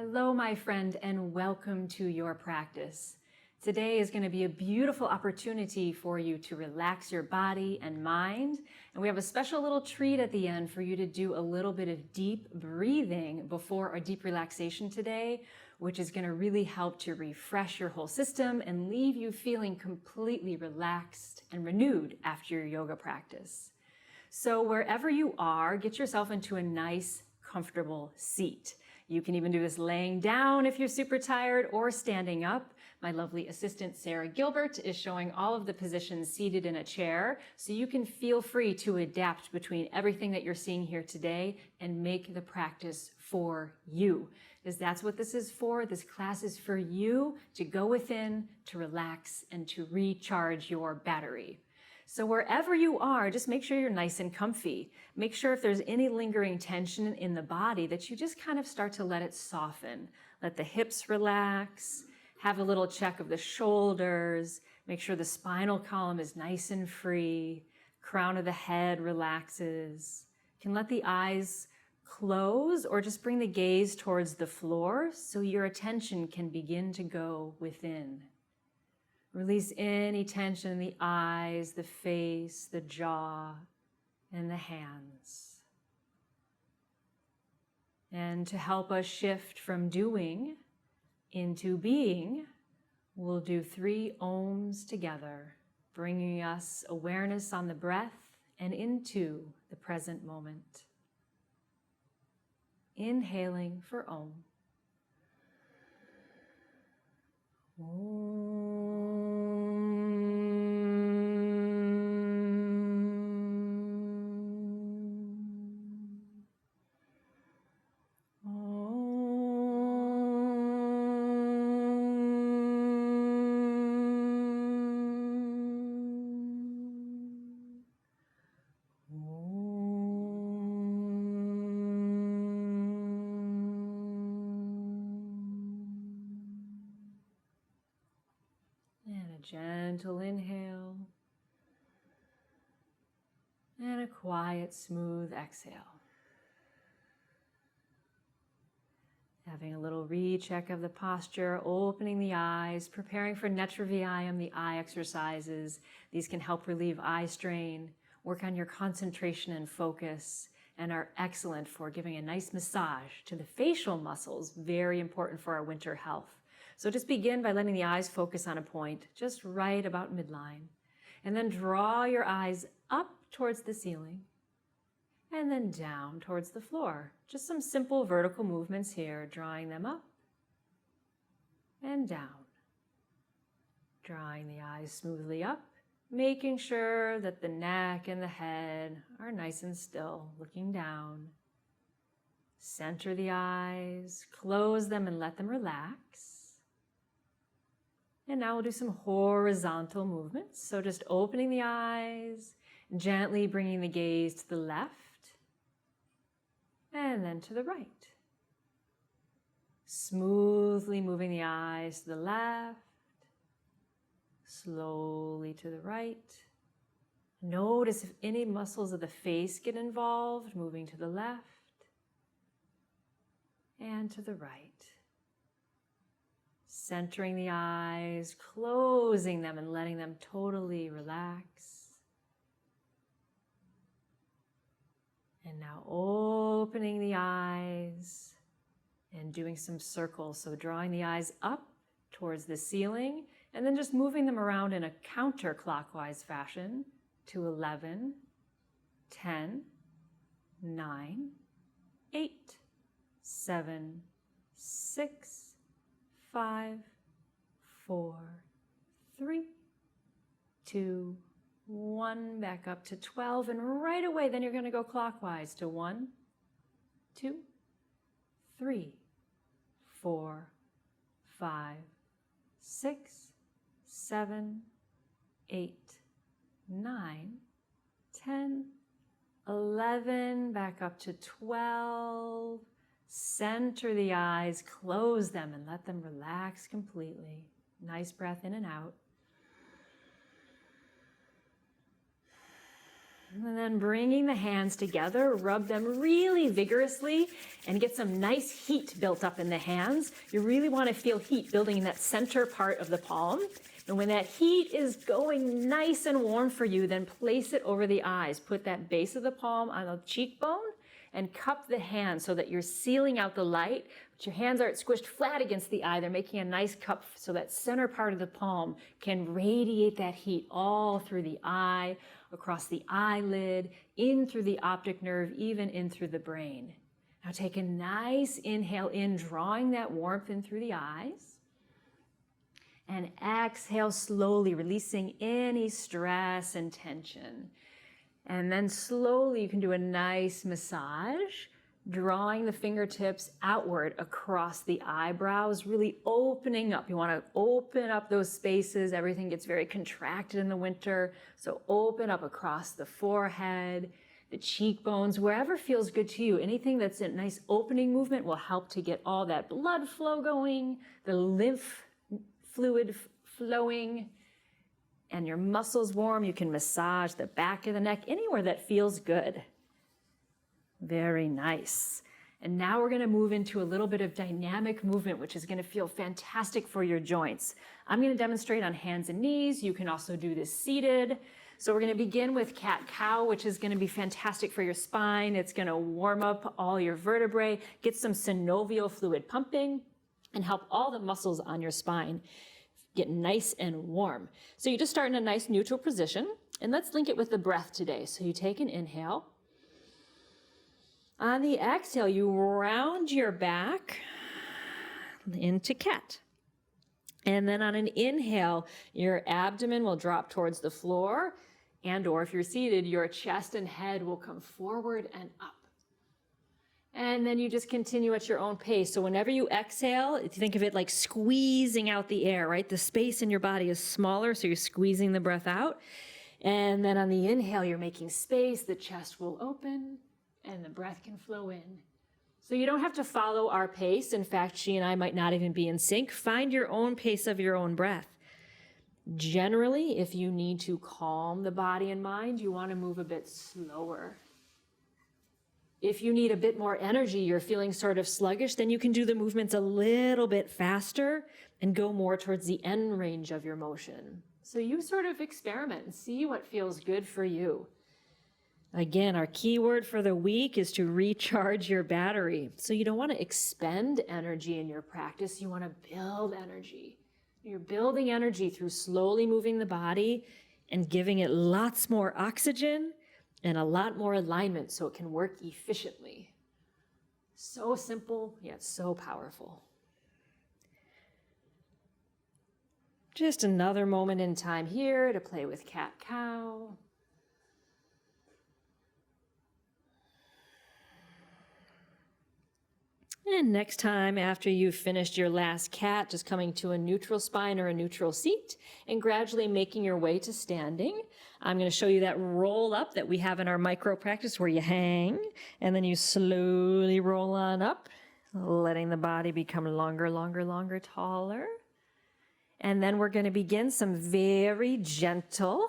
Hello, my friend, and welcome to your practice. Today is going to be a beautiful opportunity for you to relax your body and mind. And we have a special little treat at the end for you to do a little bit of deep breathing before our deep relaxation today, which is going to really help to refresh your whole system and leave you feeling completely relaxed and renewed after your yoga practice. So wherever you are, get yourself into a nice, comfortable seat. You can even do this laying down if you're super tired or standing up. My lovely assistant, Sarah Gilbert, is showing all of the positions seated in a chair, so you can feel free to adapt between everything that you're seeing here today and make the practice for you. Because that's what this is for. This class is for you to go within, to relax, and to recharge your battery. So wherever you are, just make sure you're nice and comfy. Make sure if there's any lingering tension in the body that you just kind of start to let it soften. Let the hips relax. Have a little check of the shoulders. Make sure the spinal column is nice and free. Crown of the head relaxes. You can let the eyes close or just bring the gaze towards the floor so your attention can begin to go within. Release any tension in the eyes, the face, the jaw, and the hands. And to help us shift from doing into being, we'll do 3 ohms together, bringing us awareness on the breath and into the present moment. Inhaling for Om. Om. Gentle inhale and a quiet, smooth exhale. Having a little recheck of the posture, opening the eyes, preparing for Netra Vyayam, the eye exercises. These can help relieve eye strain, work on your concentration and focus, and are excellent for giving a nice massage to the facial muscles, very important for our winter health. So just begin by letting the eyes focus on a point, just right about midline. And then draw your eyes up towards the ceiling and then down towards the floor. Just some simple vertical movements here, drawing them up and down. Drawing the eyes smoothly up, making sure that the neck and the head are nice and still, looking down. Center the eyes, close them and let them relax. And now we'll do some horizontal movements. So just opening the eyes, gently bringing the gaze to the left, and then to the right. Smoothly moving the eyes to the left, slowly to the right. Notice if any muscles of the face get involved, moving to the left and to the right. Centering the eyes, closing them and letting them totally relax. And now opening the eyes and doing some circles. So drawing the eyes up towards the ceiling and then just moving them around in a counterclockwise fashion to 11, 10, 9, 8, 7, 6, 5, 4, 3, 2, 1, back up to 12, and right away then you're going to go clockwise to 1, 2, 3, 4, 5, 6, 7, 8, 9, 10, 11, back up to 12. Center the eyes, close them, and let them relax completely. Nice breath in and out. And then bringing the hands together, rub them really vigorously and get some nice heat built up in the hands. You really want to feel heat building in that center part of the palm. And when that heat is going nice and warm for you, then place it over the eyes. Put that base of the palm on the cheekbone and cup the hand so that you're sealing out the light, but your hands aren't squished flat against the eye. They're making a nice cup so that center part of the palm can radiate that heat all through the eye, across the eyelid, in through the optic nerve, even in through the brain. Now take a nice inhale in, drawing that warmth in through the eyes. And exhale slowly, releasing any stress and tension. And then slowly you can do a nice massage, drawing the fingertips outward across the eyebrows, really opening up. You want to open up those spaces. Everything gets very contracted in the winter. So open up across the forehead, the cheekbones, wherever feels good to you. Anything that's a nice opening movement will help to get all that blood flow going, the lymph fluid flowing, and your muscles warm. You can massage the back of the neck, anywhere that feels good. Very nice. And now we're going to move into a little bit of dynamic movement, which is going to feel fantastic for your joints. I'm going to demonstrate on hands and knees. You can also do this seated. So we're going to begin with cat-cow, which is going to be fantastic for your spine. It's going to warm up all your vertebrae, get some synovial fluid pumping, and help all the muscles on your spine get nice and warm. So you just start in a nice neutral position, and let's link it with the breath today. So you take an inhale. On the exhale, you round your back into cat. And then on an inhale, your abdomen will drop towards the floor, and or if you're seated, your chest and head will come forward and up. And then you just continue at your own pace. So whenever you exhale, think of it like squeezing out the air, right? The space in your body is smaller, so you're squeezing the breath out. And then on the inhale, you're making space, the chest will open, and the breath can flow in. So you don't have to follow our pace. In fact, she and I might not even be in sync. Find your own pace of your own breath. Generally, if you need to calm the body and mind, you want to move a bit slower. If you need a bit more energy, you're feeling sort of sluggish, then you can do the movements a little bit faster and go more towards the end range of your motion. So you sort of experiment and see what feels good for you. Again, our key word for the week is to recharge your battery. So you don't want to expend energy in your practice, you want to build energy. You're building energy through slowly moving the body and giving it lots more oxygen and a lot more alignment so it can work efficiently. So simple, yet so powerful. Just another moment in time here to play with cat-cow. And next time after you've finished your last cat, just coming to a neutral spine or a neutral seat and gradually making your way to standing. I'm going to show you that roll up that we have in our micro practice where you hang and then you slowly roll on up, letting the body become longer, taller. And then we're going to begin some very gentle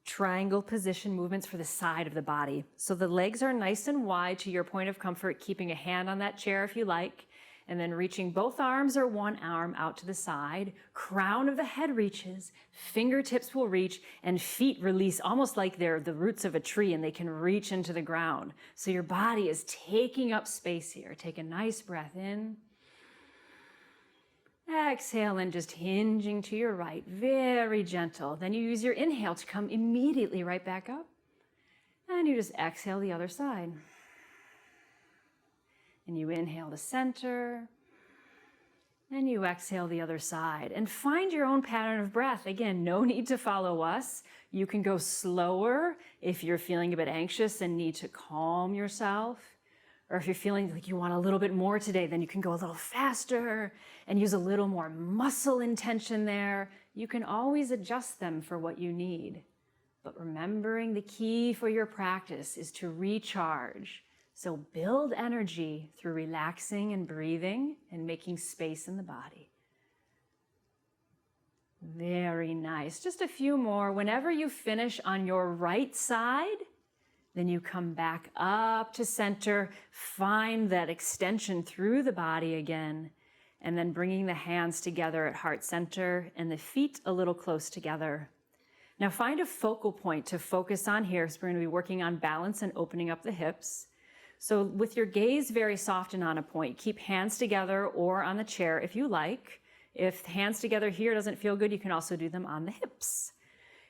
triangle position movements for the side of the body. So the legs are nice and wide to your point of comfort, keeping a hand on that chair if you like, and then reaching both arms or one arm out to the side. Crown of the head reaches, fingertips will reach, and feet release almost like they're the roots of a tree and they can reach into the ground. So your body is taking up space here. Take a nice breath in. Exhale and just hinging to your right, very gentle. Then you use your inhale to come immediately right back up. And you just exhale the other side. And you inhale to center. And you exhale the other side. And find your own pattern of breath. Again, no need to follow us. You can go slower if you're feeling a bit anxious and need to calm yourself. Or if you're feeling like you want a little bit more today, then you can go a little faster and use a little more muscle intention there. You can always adjust them for what you need. But remembering the key for your practice is to recharge. So build energy through relaxing and breathing and making space in the body. Very nice. Just a few more. Whenever you finish on your right side, then you come back up to center, find that extension through the body again, and then bringing the hands together at heart center and the feet a little close together. Now find a focal point to focus on here. So we're going to be working on balance and opening up the hips. So with your gaze very soft and on a point, keep hands together or on the chair if you like. If hands together here doesn't feel good, you can also do them on the hips.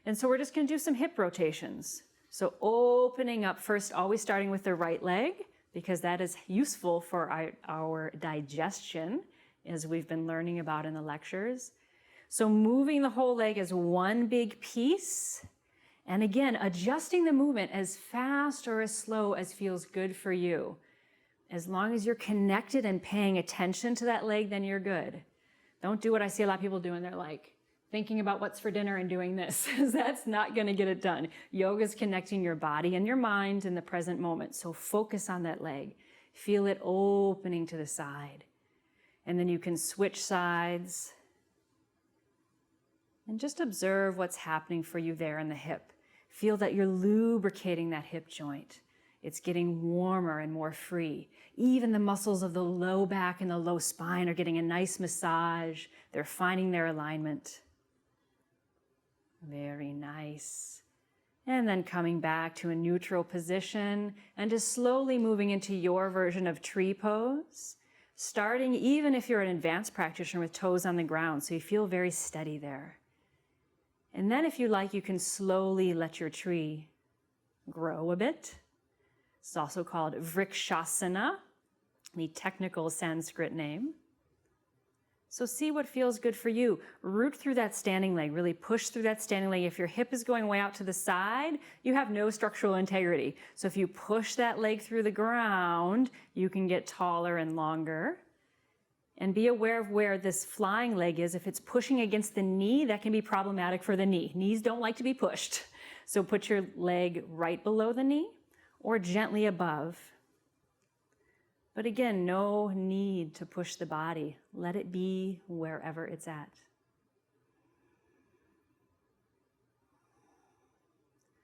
And so we're just going to do some hip rotations. So opening up first, always starting with the right leg, because that is useful for our digestion, as we've been learning about in the lectures. So moving the whole leg as one big piece. And again, adjusting the movement as fast or as slow as feels good for you. As long as you're connected and paying attention to that leg, then you're good. Don't do what I see a lot of people doing. They're like thinking about what's for dinner and doing this. That's not going to get it done. Yoga is connecting your body and your mind in the present moment. So focus on that leg. Feel it opening to the side. And then you can switch sides. And just observe what's happening for you there in the hip. Feel that you're lubricating that hip joint. It's getting warmer and more free. Even the muscles of the low back and the low spine are getting a nice massage. They're finding their alignment. Very nice. And then coming back to a neutral position and just slowly moving into your version of tree pose. Starting even if you're an advanced practitioner with toes on the ground, so you feel very steady there. And then if you like, you can slowly let your tree grow a bit. It's also called Vrikshasana, the technical Sanskrit name. So see what feels good for you. Root through that standing leg, really push through that standing leg. If your hip is going way out to the side, you have no structural integrity. So if you push that leg through the ground, you can get taller and longer. And be aware of where this flying leg is. If it's pushing against the knee, that can be problematic for the knee. Knees don't like to be pushed. So put your leg right below the knee or gently above. But again, no need to push the body. Let it be wherever it's at.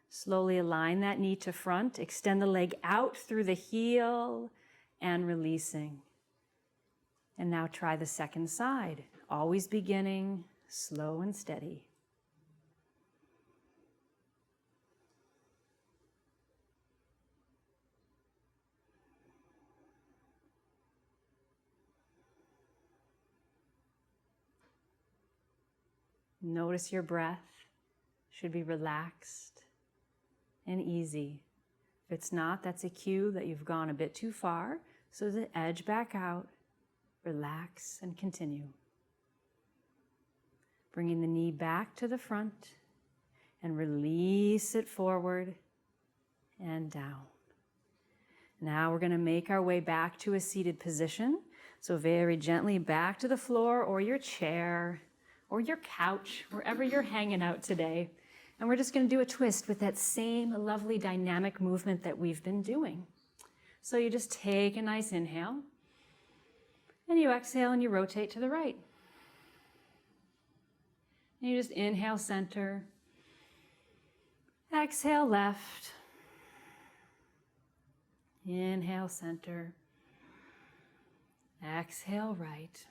Slowly align that knee to front. Extend the leg out through the heel and releasing. And now try the second side. Always beginning slow and steady. Notice your breath should be relaxed and easy. If it's not, that's a cue that you've gone a bit too far. So the edge back out, relax and continue. Bringing the knee back to the front and release it forward and down. Now we're going to make our way back to a seated position. So very gently back to the floor or your chair or your couch, wherever you're hanging out today. And we're just going to do a twist with that same lovely dynamic movement that we've been doing. So you just take a nice inhale, and you exhale and you rotate to the right. And you just inhale center, exhale left, inhale center, exhale right.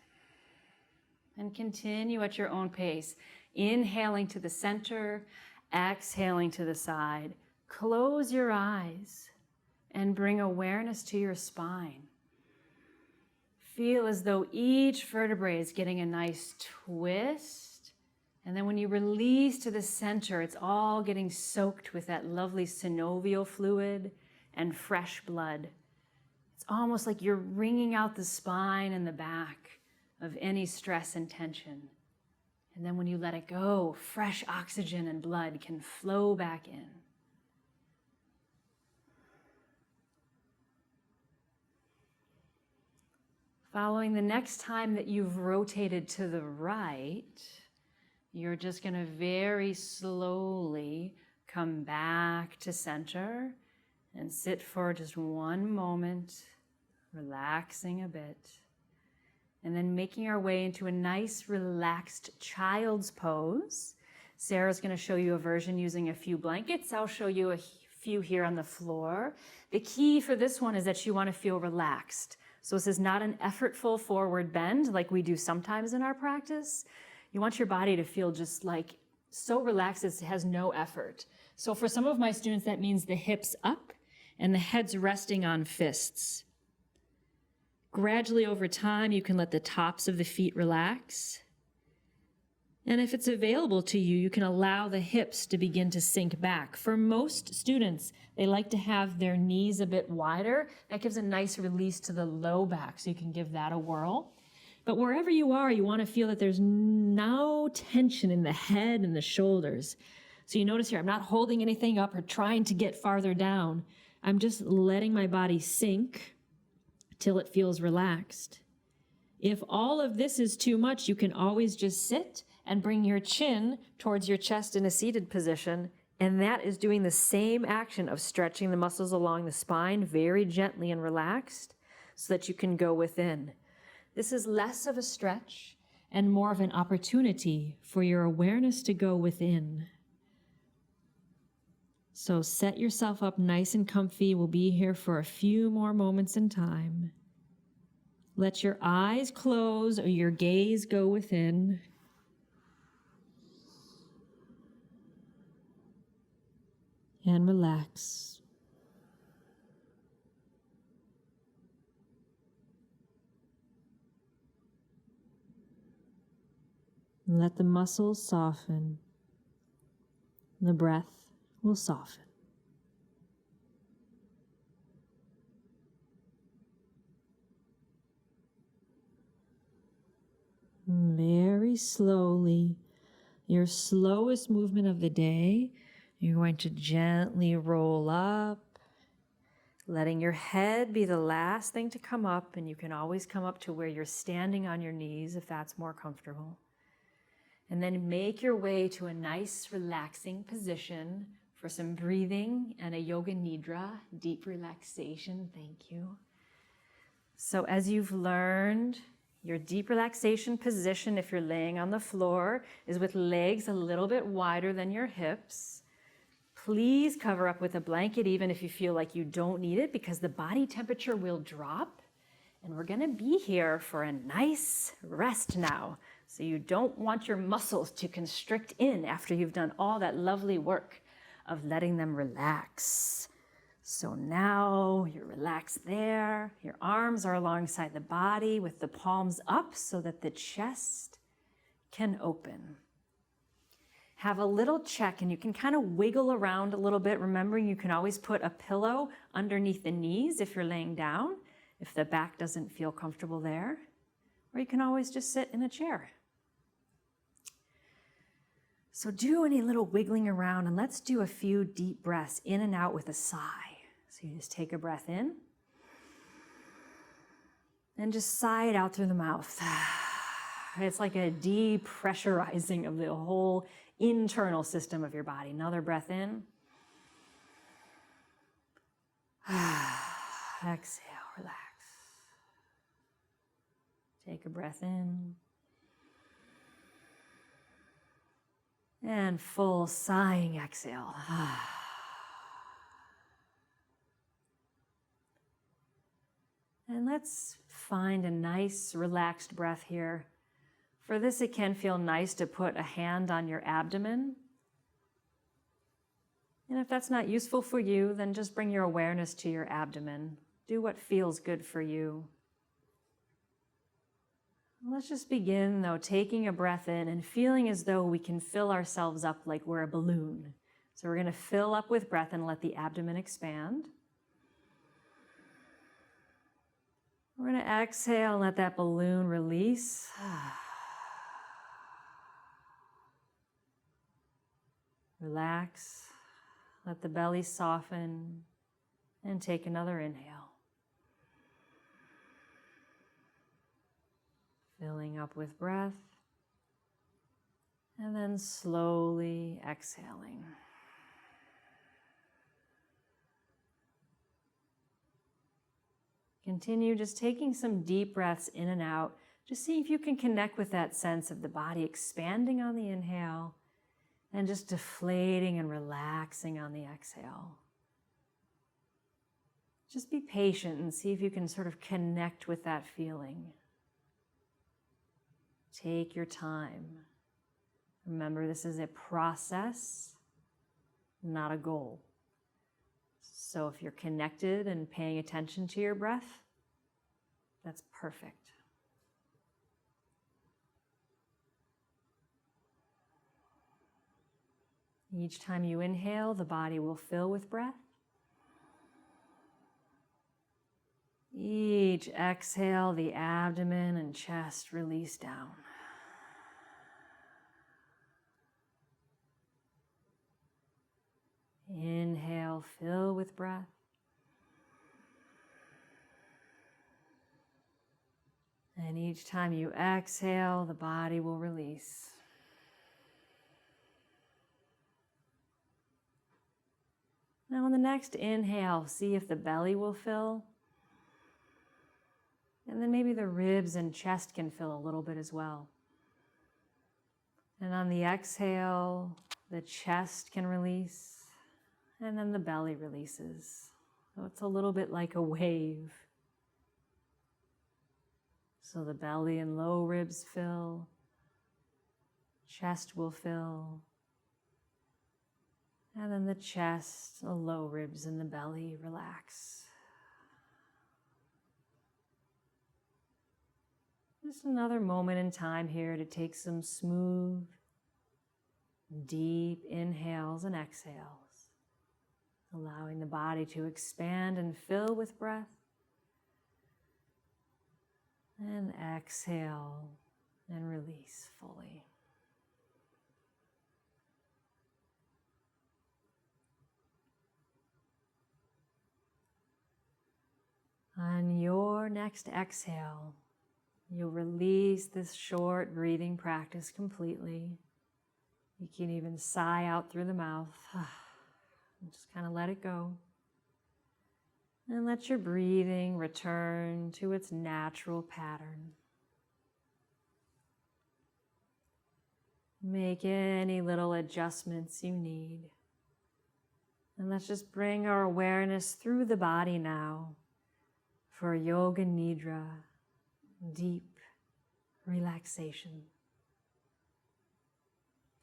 And continue at your own pace. Inhaling to the center, exhaling to the side. Close your eyes and bring awareness to your spine. Feel as though each vertebrae is getting a nice twist. And then when you release to the center, it's all getting soaked with that lovely synovial fluid and fresh blood. It's almost like you're wringing out the spine and the back of any stress and tension. And then when you let it go, fresh oxygen and blood can flow back in. Following the next time that you've rotated to the right, you're just going to very slowly come back to center and sit for just one moment, relaxing a bit. And then making our way into a nice relaxed child's pose. Sarah's going to show you a version using a few blankets. I'll show you a few here on the floor. The key for this one is that you want to feel relaxed. So this is not an effortful forward bend like we do sometimes in our practice. You want your body to feel just like so relaxed it has no effort. So for some of my students, that means the hips up and the head's resting on fists. Gradually over time, you can let the tops of the feet relax. And if it's available to you, you can allow the hips to begin to sink back. For most students, they like to have their knees a bit wider. That gives a nice release to the low back, so you can give that a whirl. But wherever you are, you want to feel that there's no tension in the head and the shoulders. So you notice here, I'm not holding anything up or trying to get farther down. I'm just letting my body sink till it feels relaxed. If all of this is too much, you can always just sit and bring your chin towards your chest in a seated position. And that is doing the same action of stretching the muscles along the spine very gently and relaxed so that you can go within. This is less of a stretch and more of an opportunity for your awareness to go within. So set yourself up nice and comfy. We'll be here for a few more moments in time. Let your eyes close or your gaze go within. And relax. Let the muscles soften. The breath will soften. Very slowly, your slowest movement of the day, you're going to gently roll up, letting your head be the last thing to come up, and you can always come up to where you're standing on your knees if that's more comfortable. And then make your way to a nice relaxing position for some breathing and a yoga nidra, deep relaxation. Thank you. So as you've learned, your deep relaxation position, if you're laying on the floor, is with legs a little bit wider than your hips. Please cover up with a blanket even if you feel like you don't need it, because the body temperature will drop. And we're going to be here for a nice rest now. So you don't want your muscles to constrict in after you've done all that lovely work of letting them relax. So now you're relaxed there. Your arms are alongside the body with the palms up so that the chest can open. Have a little check, and you can kind of wiggle around a little bit. Remembering you can always put a pillow underneath the knees if you're laying down, if the back doesn't feel comfortable there. Or you can always just sit in a chair. So do any little wiggling around, and let's do a few deep breaths in and out with a sigh. So you just take a breath in and just sigh it out through the mouth. It's like a depressurizing of the whole internal system of your body. Another breath in. Exhale, relax. Take a breath in. And full sighing exhale. And let's find a nice relaxed breath here. For this, it can feel nice to put a hand on your abdomen. And if that's not useful for you, then just bring your awareness to your abdomen. Do what feels good for you. Let's just begin, though, taking a breath in and feeling as though we can fill ourselves up like we're a balloon. So we're going to fill up with breath and let the abdomen expand. We're going to exhale and let that balloon release. Relax. Let the belly soften. And take another inhale. Filling up with breath. And then slowly exhaling. Continue just taking some deep breaths in and out, Just see if you can connect with that sense of the body expanding on the inhale and just deflating and relaxing on the exhale. Just be patient and see if you can sort of connect with that feeling. Take your time. Remember, this is a process, not a goal. So if you're connected and paying attention to your breath, that's perfect. Each time you inhale, the body will fill with breath. Each exhale, the abdomen and chest release down. Inhale, fill with breath. And each time you exhale, the body will release. Now on the next inhale, see if the belly will fill. And then maybe the ribs and chest can fill a little bit as well. And on the exhale, the chest can release, and then the belly releases. So it's a little bit like a wave. So the belly and low ribs fill, chest will fill, and then the chest, the low ribs, and the belly relax. Just another moment in time here to take some smooth, deep inhales and exhales, allowing the body to expand and fill with breath. And exhale and release fully. On your next exhale, you'll release this short breathing practice completely. You can even sigh out through the mouth. And just kind of let it go. And let your breathing return to its natural pattern. Make any little adjustments you need. And let's just bring our awareness through the body now for Yoga Nidra, deep relaxation.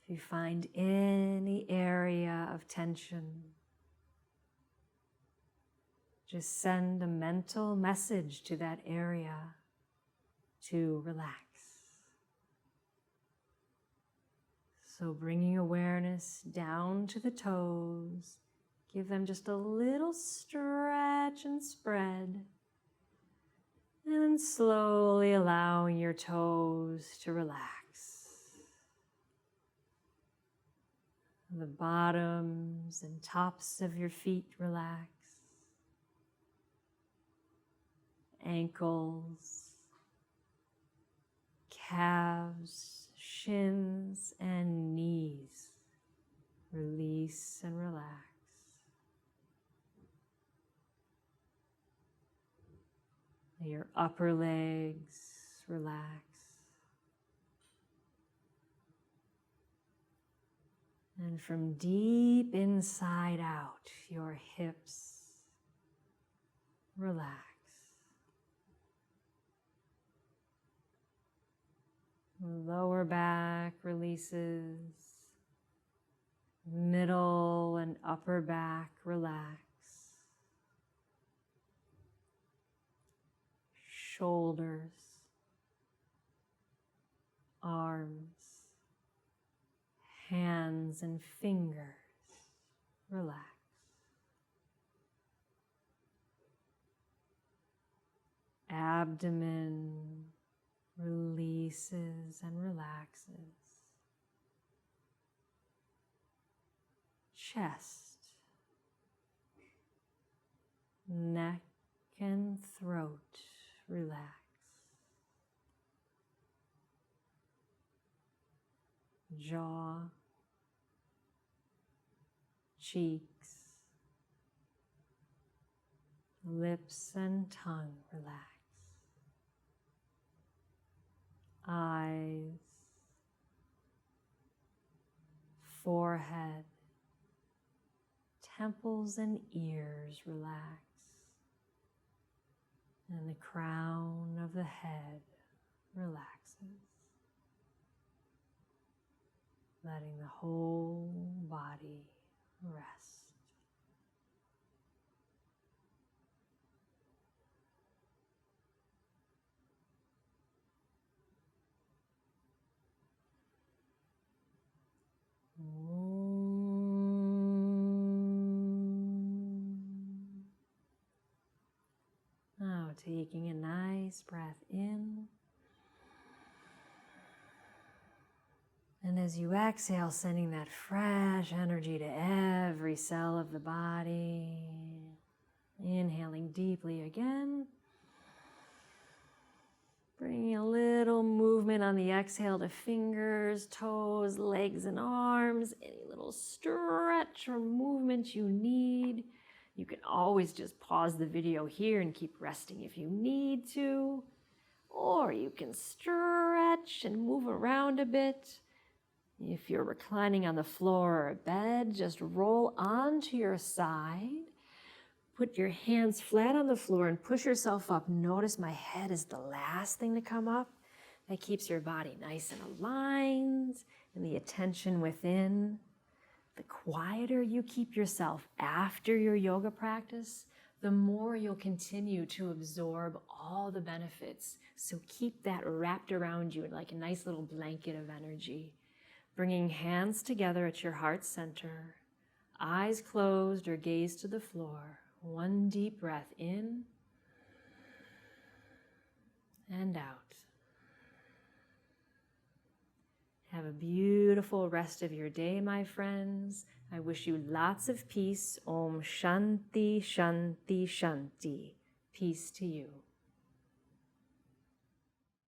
If you find any area of tension, just send a mental message to that area to relax. So bringing awareness down to the toes, give them just a little stretch and spread. And then slowly allowing your toes to relax. The bottoms and tops of your feet relax. Ankles, calves, shins, and knees. Release and relax. Your upper legs relax. And from deep inside out, your hips relax. Lower back releases. Middle and upper back relax. Shoulders, arms, hands and fingers, relax. Abdomen releases and relaxes. Chest, neck and throat. Relax. Jaw, cheeks, lips and tongue relax. temples and ears relax. And the crown of the head relaxes. Letting the whole body rest. Now taking a nice breath in. And as you exhale, sending that fresh energy to every cell of the body. Inhaling deeply again. Bringing a little movement on the exhale to fingers, toes, legs, and arms. Any little stretch or movement you need. You can always just pause the video here and keep resting if you need to. Or you can stretch and move around a bit. If you're reclining on the floor or a bed, just roll onto your side. Put your hands flat on the floor and push yourself up. Notice my head is the last thing to come up. That keeps your body nice and aligned and the attention within. The quieter you keep yourself after your yoga practice, the more you'll continue to absorb all the benefits. So keep that wrapped around you like a nice little blanket of energy. Bringing hands together at your heart center, eyes closed or gaze to the floor. One deep breath in and out. Have a beautiful rest of your day, my friends. I wish you lots of peace. Om Shanti, Shanti, Shanti. Peace to you.